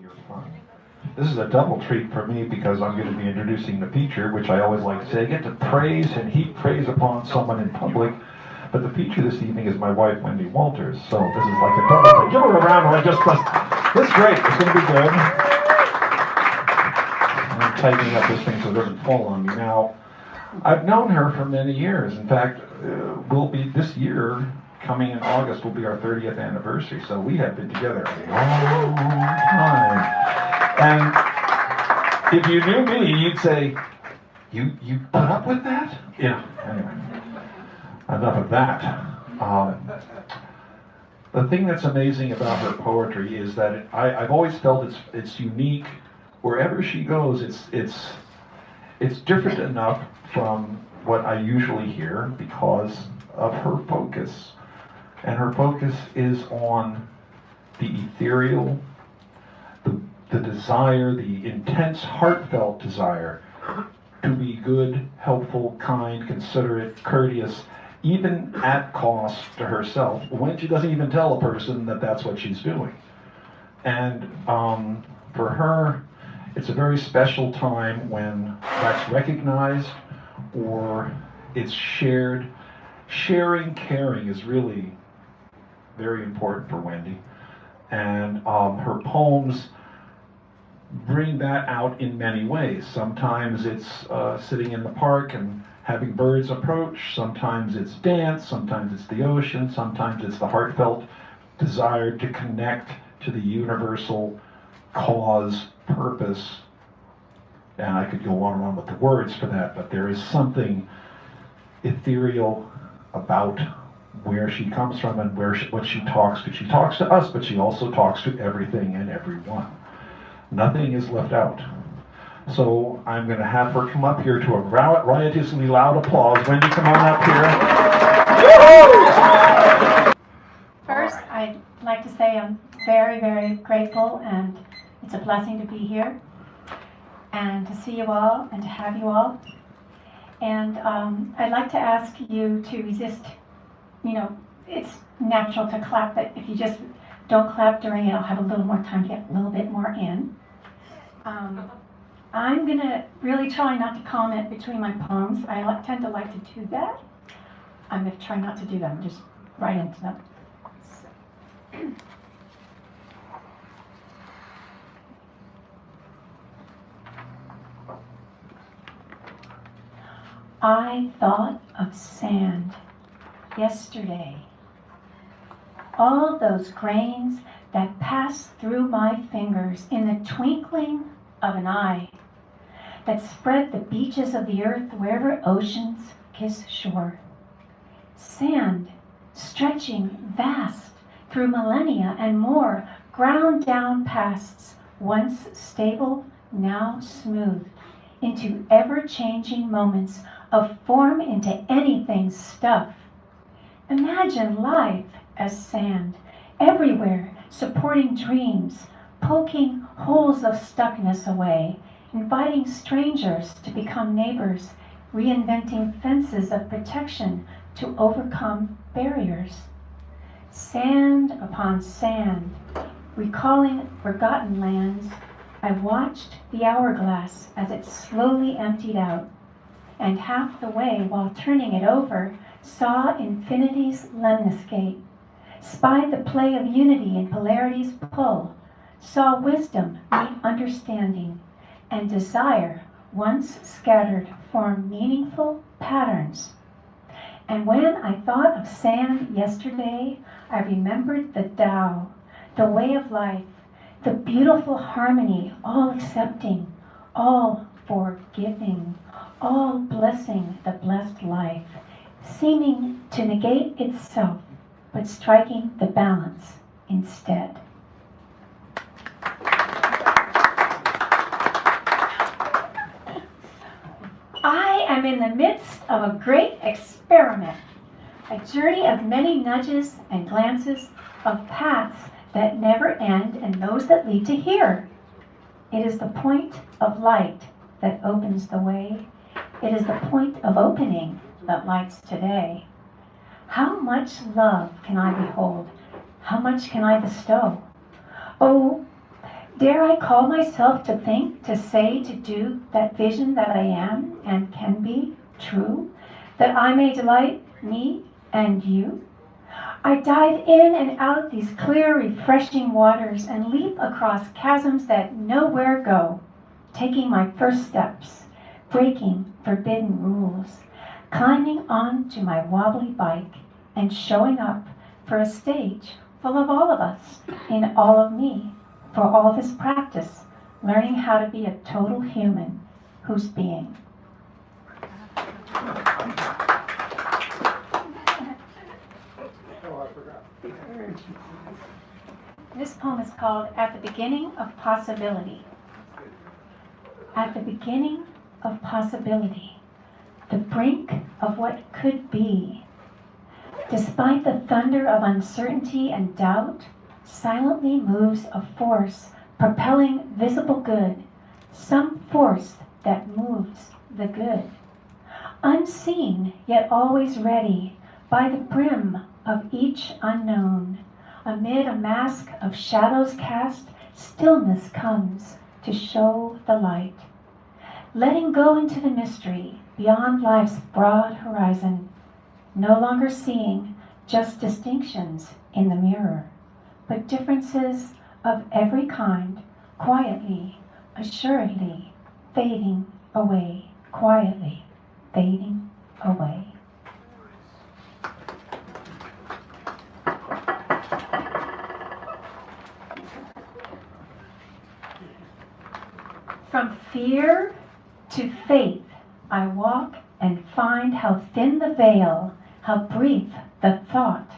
your fun. This is a double treat for me because I'm going to be introducing the feature, which I always like to say. I get to praise and heap praise upon someone in public, but the feature this evening is my wife, Wendy Wolters. So this is like a double thing. Give her a round of applause. This is great. It's going to be good. I'm tightening up this thing so it doesn't fall on me. Now, I've known her for many years. In fact, we'll be this year, coming in August, will be our 30th anniversary. So we have been together a long time. And if you knew me, you'd say, you put up with that? Yeah. Anyway, enough of that. The thing that's amazing about her poetry is that I've always felt it's unique. Wherever she goes, it's different enough from what I usually hear because of her focus. And her focus is on the ethereal, the desire, the intense, heartfelt desire to be good, helpful, kind, considerate, courteous, even at cost to herself, when she doesn't even tell a person that that's what she's doing. And for her, it's a very special time when that's recognized or it's shared. Sharing, caring is really very important for Wendy. And her poems bring that out in many ways. Sometimes it's sitting in the park and having birds approach. Sometimes it's dance. Sometimes it's the ocean. Sometimes it's the heartfelt desire to connect to the universal cause, purpose. And I could go on and on with the words for that, but there is something ethereal about where she comes from and what she talks to. She talks to us, but she also talks to everything and everyone. Nothing is left out. So I'm going to have her come up here to a riotously loud applause. Wendy, come on up here. First, I'd like to say I'm very, very grateful, and it's a blessing to be here and to see you all and to have you all. And I'd like to ask you to resist, it's natural to clap, but if you just don't clap during it, I'll have a little more time to get a little bit more in. I'm going to really try not to comment between my poems. I tend to like to do that. I'm going to try not to do that. I'm just right into them. I thought of sand yesterday. All those grains that passed through my fingers in the twinkling of an eye, that spread the beaches of the earth wherever oceans kiss shore. Sand stretching vast through millennia and more, ground down pasts, once stable, now smooth, into ever-changing moments of form into anything stuff. Imagine life as sand, everywhere, supporting dreams, poking holes of stuckness away, inviting strangers to become neighbors, reinventing fences of protection to overcome barriers. Sand upon sand, recalling forgotten lands, I watched the hourglass as it slowly emptied out, and half the way while turning it over, saw infinity's lemniscate, spied the play of unity in polarity's pull, saw wisdom meet understanding, and desire, once scattered, form meaningful patterns. And when I thought of sand yesterday, I remembered the Tao, the way of life, the beautiful harmony, all accepting, all forgiving, all blessing the blessed life, seeming to negate itself, but striking the balance instead. I am in the midst of a great experiment, a journey of many nudges and glances of paths that never end and those that lead to here. It is the point of light that opens the way. It is the point of opening that lights today. How much love can I behold? How much can I bestow? Oh, Dare I call myself to think, to say, to do that vision that I am and can be true, that I may delight me and you? I dive in and out these clear, refreshing waters and leap across chasms that nowhere go, taking my first steps, breaking forbidden rules, climbing onto my wobbly bike and showing up for a stage full of all of us, in all of me, for all this practice, learning how to be a total human who's being. This poem is called At the Beginning of Possibility. At the beginning of possibility, the brink of what could be. Despite the thunder of uncertainty and doubt, silently moves a force propelling visible good, some force that moves the good. Unseen, yet always ready, by the brim of each unknown. Amid a mask of shadows cast, stillness comes to show the light. Letting go into the mystery beyond life's broad horizon, no longer seeing just distinctions in the mirror, but differences of every kind, quietly, assuredly, fading away, quietly, fading away. From fear to faith, I walk and find how thin the veil, how brief the thought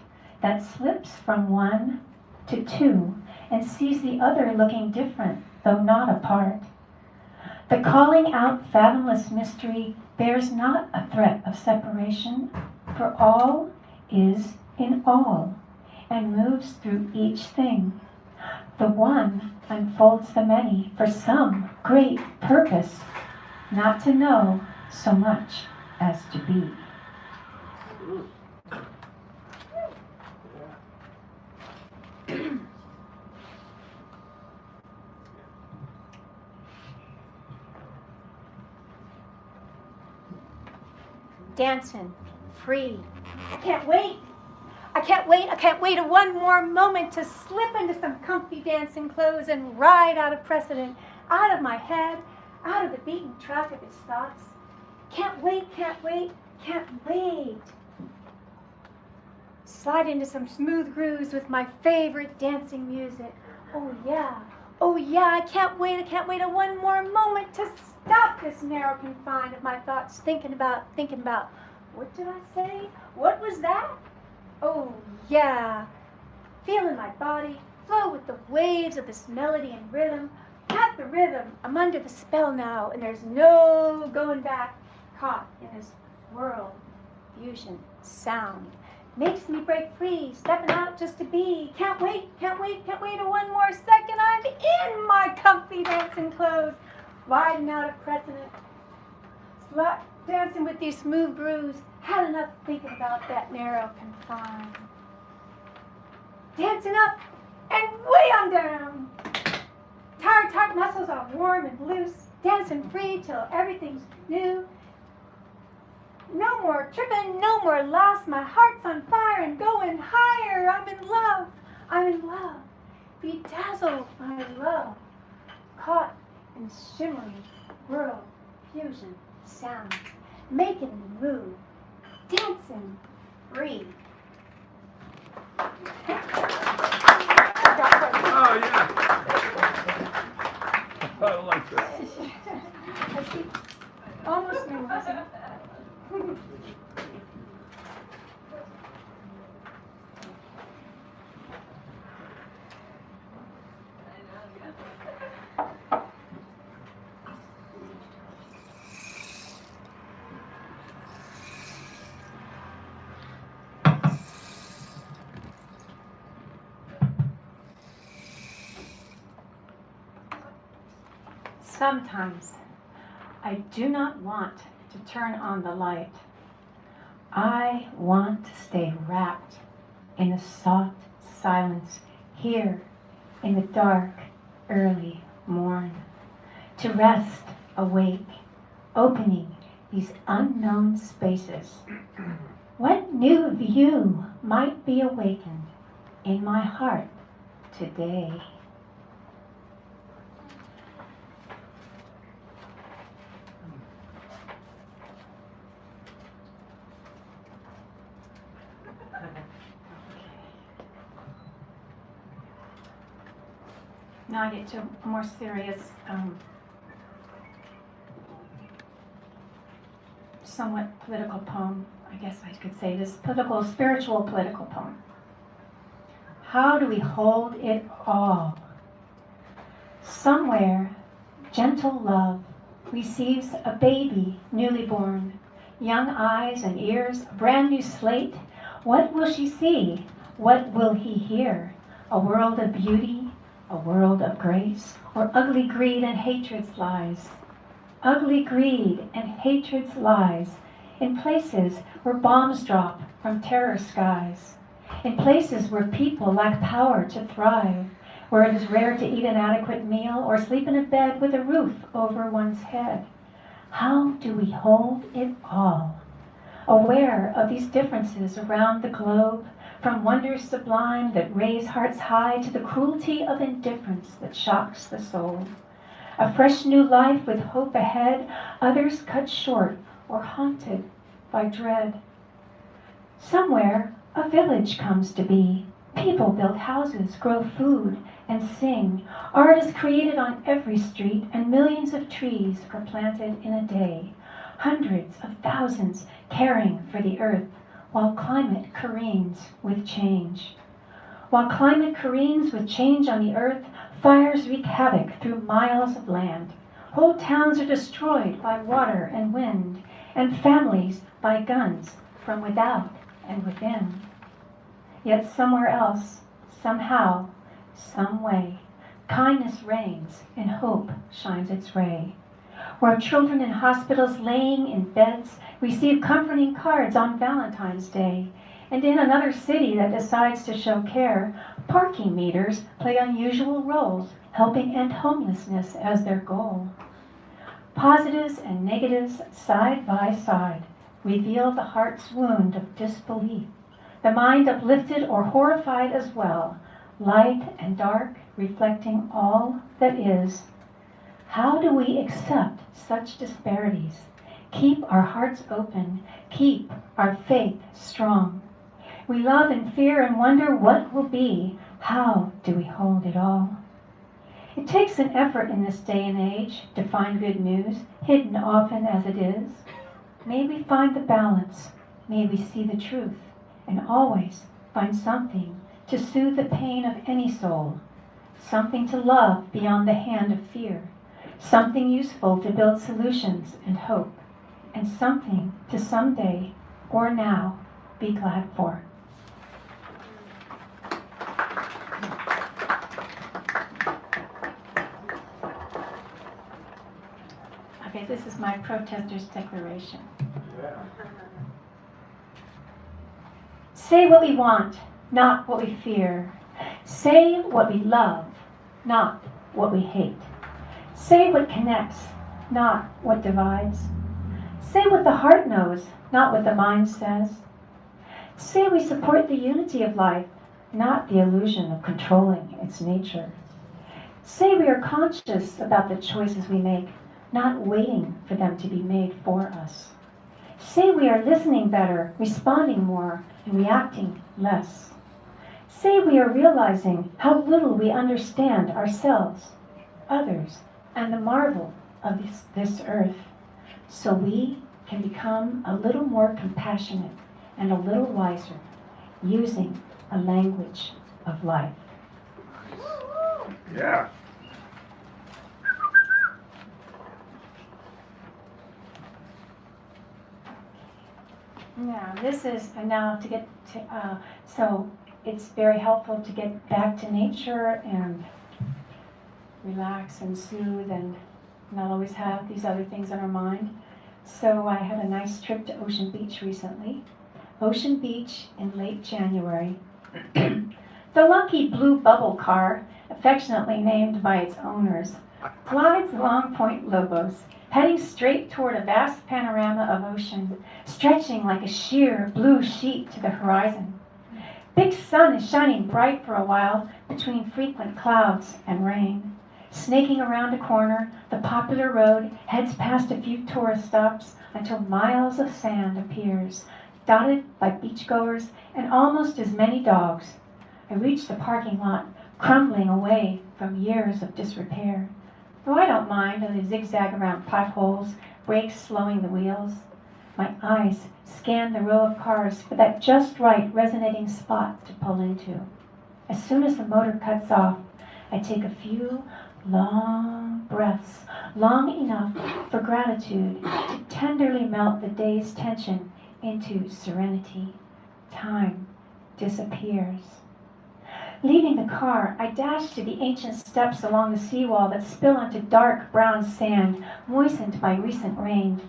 that slips from one to two and sees the other looking different, though not apart. The calling out fathomless mystery bears not a threat of separation, for all is in all and moves through each thing. The one unfolds the many for some great purpose, not to know so much as to be. Dancing, free. I can't wait. I can't wait one more moment to slip into some comfy dancing clothes and ride out of precedent, out of my head, out of the beaten track of his thoughts. Can't wait. Slide into some smooth grooves with my favorite dancing music. Oh yeah, I can't wait one more moment to stop this narrow confine of my thoughts, thinking about, what did I say? What was that? Oh yeah, feeling my body flow with the waves of this melody and rhythm. At the rhythm, I'm under the spell now, and there's no going back, caught in this world fusion sound. Makes me break free, stepping out just to be. Can't wait one more second. I'm in my comfy dancing clothes, riding out of precedent, dancing with these smooth grooves. Had enough thinking about that narrow confine. Dancing up and way on down. Tired muscles are warm and loose. Dancing free till everything's new. No more tripping, no more loss. My heart's on fire and going higher. I'm in love. Bedazzled by love. Caught in shimmering world fusion sound. Making me move. Dancing free. Oh, yeah. I like that. I keep almost memorizing. Sometimes I do not want to turn on the light. I want to stay wrapped in the soft silence here in the dark early morn, to rest, awake, opening these unknown spaces. What new view might be awakened in my heart today? Now I get to a more serious, somewhat political poem. I guess I could say this political, spiritual political poem. How do we hold it all? Somewhere, gentle love receives a baby newly born, young eyes and ears, a brand new slate. What will she see? What will he hear? A world of beauty, a world of grace, or ugly greed and hatred's lies? Ugly greed and hatred's lies in places where bombs drop from terror skies, in places where people lack power to thrive, where it is rare to eat an adequate meal or sleep in a bed with a roof over one's head. How do we hold it all? Aware of these differences around the globe, from wonders sublime that raise hearts high to the cruelty of indifference that shocks the soul. A fresh new life with hope ahead, others cut short or haunted by dread. Somewhere a village comes to be. People build houses, grow food, and sing. Art is created on every street, and millions of trees are planted in a day. Hundreds of thousands caring for the earth, while climate careens with change. While climate careens with change on the earth, fires wreak havoc through miles of land. Whole towns are destroyed by water and wind, and families by guns from without and within. Yet somewhere else, somehow, some way, kindness reigns and hope shines its ray. Where children in hospitals laying in beds receive comforting cards on Valentine's Day, and in another city that decides to show care, parking meters play unusual roles, helping end homelessness as their goal. Positives and negatives side by side reveal the heart's wound of disbelief, the mind uplifted or horrified as well, light and dark reflecting all that is. How do we accept such disparities? Keep our hearts open, keep our faith strong. We love and fear and wonder what will be. How do we hold it all? It takes an effort in this day and age to find good news, hidden often as it is. May we find the balance, may we see the truth, and always find something to soothe the pain of any soul, something to love beyond the hand of fear, something useful to build solutions and hope, and something to someday or now be glad for. Okay, this is my protester's declaration. Say what we want, not what we fear. Say what we love, not what we hate. Say what connects, not what divides. Say what the heart knows, not what the mind says. Say we support the unity of life, not the illusion of controlling its nature. Say we are conscious about the choices we make, not waiting for them to be made for us. Say we are listening better, responding more, and reacting less. Say we are realizing how little we understand ourselves, others, and the marvel of this earth, so we can become a little more compassionate and a little wiser, using a language of life. Yeah. Now, this is, now to get to, so it's very helpful to get back to nature and relax and soothe and not always have these other things on our mind. So I had a nice trip to Ocean Beach recently. Ocean Beach in late January. The lucky blue bubble car affectionately named by its owners, glides along Point Lobos, heading straight toward a vast panorama of ocean, stretching like a sheer blue sheet to the horizon. Big sun is shining bright for a while between frequent clouds and rain. Snaking around a corner, the popular road heads past a few tourist stops until miles of sand appears, dotted by beachgoers and almost as many dogs. I reach the parking lot, crumbling away from years of disrepair. Though I don't mind as I zigzag around potholes, brakes slowing the wheels. My eyes scan the row of cars for that just right resonating spot to pull into. As soon as the motor cuts off, I take a few long breaths, long enough for gratitude to tenderly melt the day's tension into serenity. Time disappears. Leaving the car, I dash to the ancient steps along the seawall that spill onto dark brown sand, moistened by recent rain.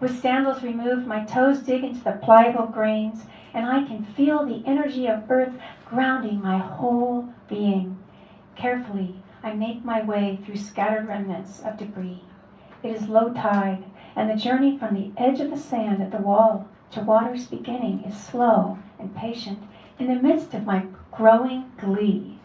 With sandals removed, my toes dig into the pliable grains, and I can feel the energy of earth grounding my whole being. Carefully, I make my way through scattered remnants of debris. It is low tide, and the journey from the edge of the sand at the wall to water's beginning is slow and patient in the midst of my growing glee.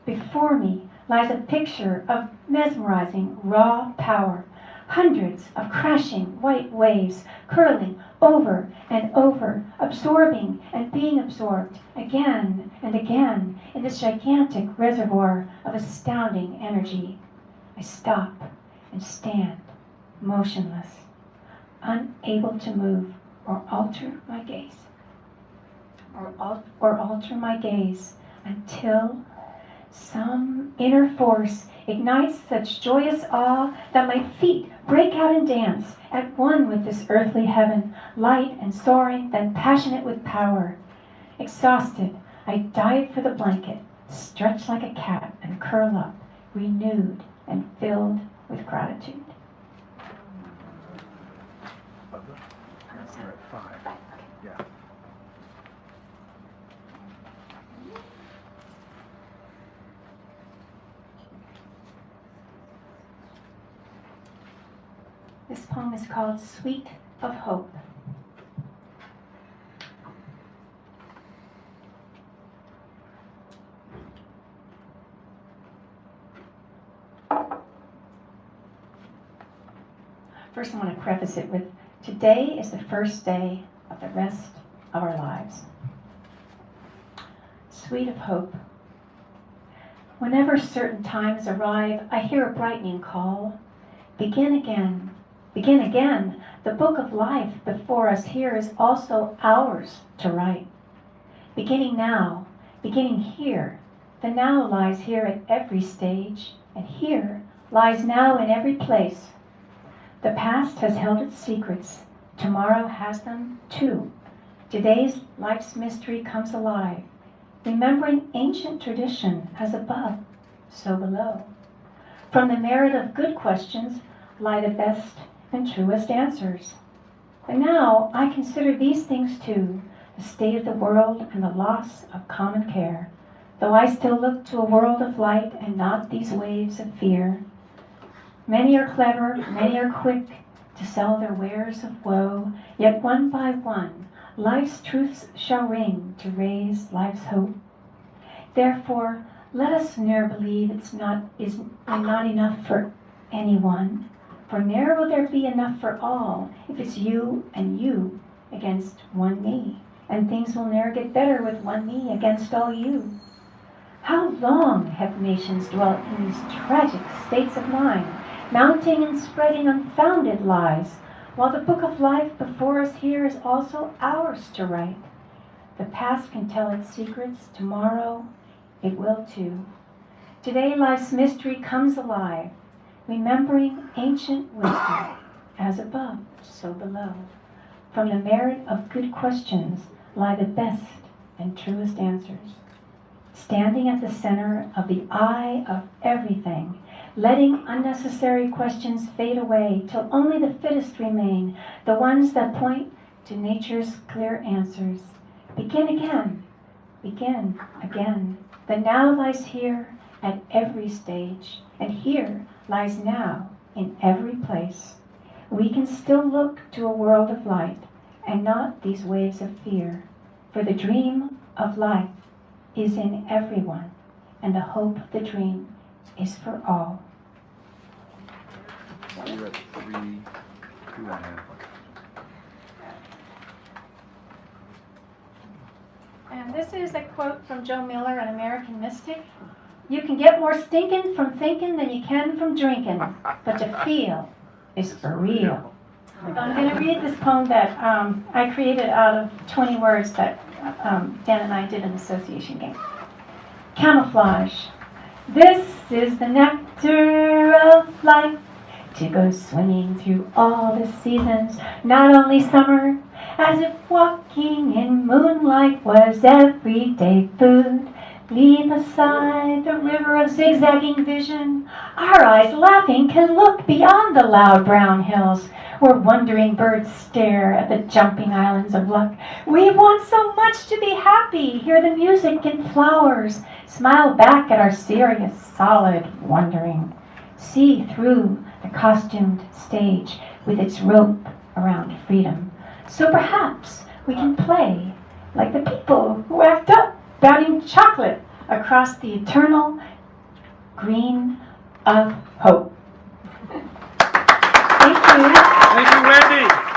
Before me lies a picture of mesmerizing raw power, hundreds of crashing white waves curling over and over, absorbing and being absorbed again and again in this gigantic reservoir of astounding energy. I stop and stand motionless, unable to move or alter my gaze. Or alter my gaze until some inner force ignites such joyous awe that my feet break out and dance at one with this earthly heaven, light and soaring, then passionate with power. Exhausted, I dive for the blanket, stretch like a cat, and curl up, renewed and filled with gratitude. You're at 5. Yeah. This poem is called Sweet of Hope. First, I want to preface it with, today is the first day of the rest of our lives. Sweet of Hope. Whenever certain times arrive, I hear a brightening call. Begin again. Begin again. The book of life before us here is also ours to write. Beginning now, beginning here. The now lies here at every stage, and here lies now in every place. The past has held its secrets. Tomorrow has them too. Today's life's mystery comes alive, remembering ancient tradition as above, so below. From the merit of good questions lie the best and truest answers. But now I consider these things too, the state of the world and the loss of common care, though I still look to a world of light and not these waves of fear. Many are clever, many are quick to sell their wares of woe, yet one by one life's truths shall ring to raise life's hope. Therefore, let us ne'er believe it's not enough for anyone, for ne'er will there be enough for all if it's you and you against one me, and things will ne'er get better with one me against all you. How long have nations dwelt in these tragic states of mind, mounting and spreading unfounded lies, while the book of life before us here is also ours to write. The past can tell its secrets, tomorrow it will too. Today life's mystery comes alive, remembering ancient wisdom, as above, so below. From the merit of good questions lie the best and truest answers. Standing at the center of the eye of everything, letting unnecessary questions fade away till only the fittest remain, the ones that point to nature's clear answers. Begin again, begin again. The now lies here, at every stage, and here lies now in every place. We can still look to a world of light, and not these waves of fear, for the dream of life is in everyone, and the hope of the dream is for all. You're at 3, 2.5. And this is a quote from Joe Miller, an American mystic. You can get more stinking from thinking than you can from drinking, but to feel is for real. I'm going to read this poem that I created out of 20 words that Dan and I did an association game. Camouflage. This is the nectar of life, to go swinging through all the seasons, not only summer, as if walking in moonlight was everyday food. Leave aside the river of zigzagging vision. Our eyes laughing can look beyond the loud brown hills, where wandering birds stare at the jumping islands of luck. We want so much to be happy, hear the music and flowers, smile back at our serious, solid wondering. See through the costumed stage with its rope around freedom. So perhaps we can play like the people who act up, bounding chocolate across the eternal green of hope. Thank you. Thank you, Wendy.